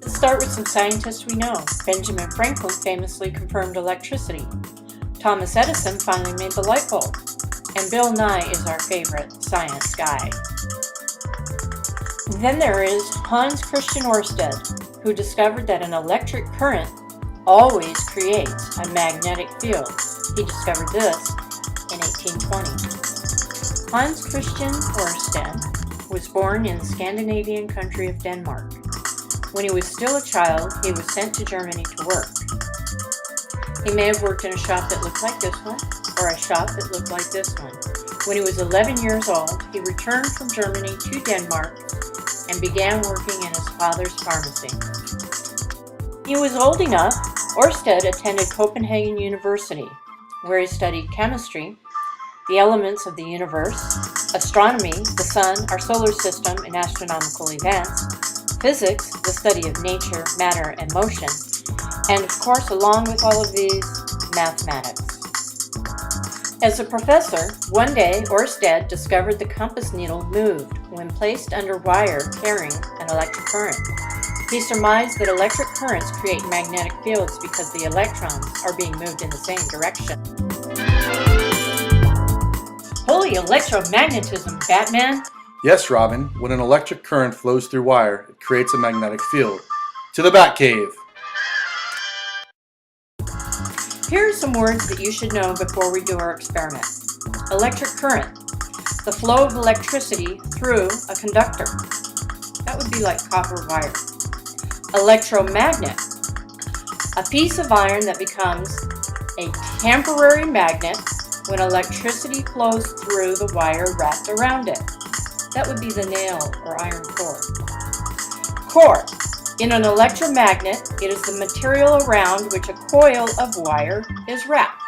Let's start with some scientists we know. Benjamin Franklin famously confirmed electricity. Thomas Edison finally made the light bulb. And Bill Nye is our favorite science guy. Then there is Hans Christian Ørsted, who discovered that an electric current always creates a magnetic field. He discovered this in 1820. Hans Christian Ørsted was born in the Scandinavian country of Denmark. When he was still a child, he was sent to Germany to work. He may have worked in a shop that looked like this one, or a shop that looked like this one. When he was 11 years old, he returned from Germany to Denmark and began working in his father's pharmacy. He was old enough. Ørsted attended Copenhagen University, where he studied chemistry, the elements of the universe, astronomy, the sun, our solar system, and astronomical events, physics, the study of nature, matter, and motion, and of course, along with all of these, mathematics. As a professor, one day Ørsted discovered the compass needle moved when placed under wire carrying an electric current. He surmised that electric currents create magnetic fields because the electrons are being moved in the same direction. Holy electromagnetism, Batman! Yes, Robin. When an electric current flows through wire, it creates a magnetic field. To the Batcave! Here are some words that you should know before we do our experiment. Electric current, the flow of electricity through a conductor. That would be like copper wire. Electromagnet, a piece of iron that becomes a temporary magnet when electricity flows through the wire wrapped around it. That would be the nail or iron core. Core. In an electromagnet, it is the material around which a coil of wire is wrapped.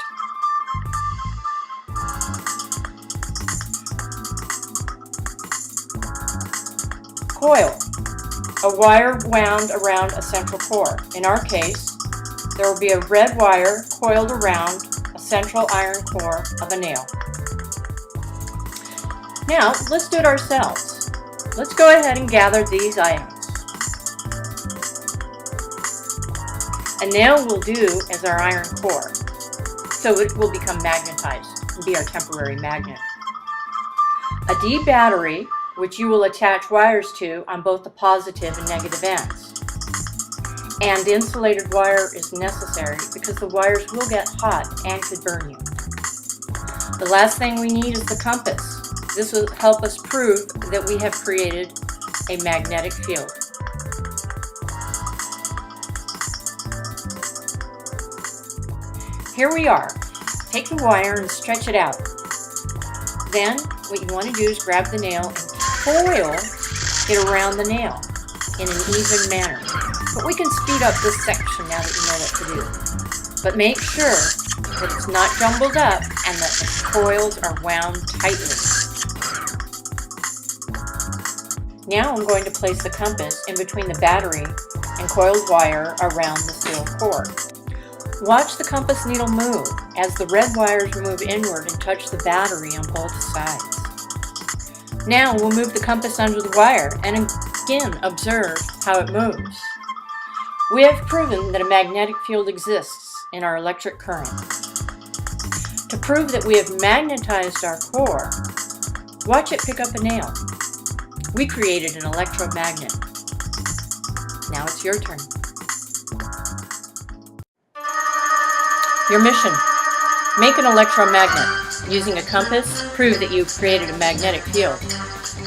Coil. A wire wound around a central core. In our case, there will be a red wire coiled around a central iron core of a nail. Now, let's do it ourselves. Let's go ahead and gather these items. A nail will do as our iron core, so it will become magnetized and be our temporary magnet. A D battery, which you will attach wires to on both the positive and negative ends. And insulated wire is necessary because the wires will get hot and could burn you. The last thing we need is the compass. This will help us prove that we have created a magnetic field. Here we are. Take the wire and stretch it out. Then what you want to do is grab the nail and coil it around the nail in an even manner. But we can speed up this section now that you know what to do. But make sure that it's not jumbled up and that the coils are wound tightly. Now I'm going to place the compass in between the battery and coiled wire around the steel core. Watch the compass needle move as the red wires move inward and touch the battery on both sides. Now we'll move the compass under the wire and again observe how it moves. We have proven that a magnetic field exists in our electric current. To prove that we have magnetized our core, watch it pick up a nail. We created an electromagnet. Now it's your turn. Your mission: make an electromagnet. Using a compass, prove that you've created a magnetic field.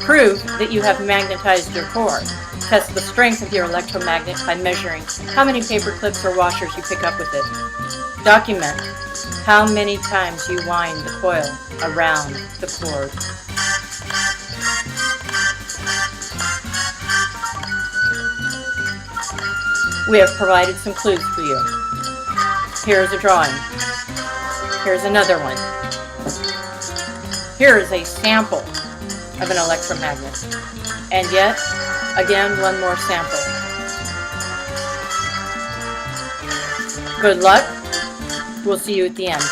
Prove that you have magnetized your core. Test the strength of your electromagnet by measuring how many paper clips or washers you pick up with it. Document how many times you wind the coil around the cord. We have provided some clues for you. Here's a drawing. Here's another one. Here is a sample of an electromagnet. And yet, again, one more sample. Good luck. We'll see you at the end.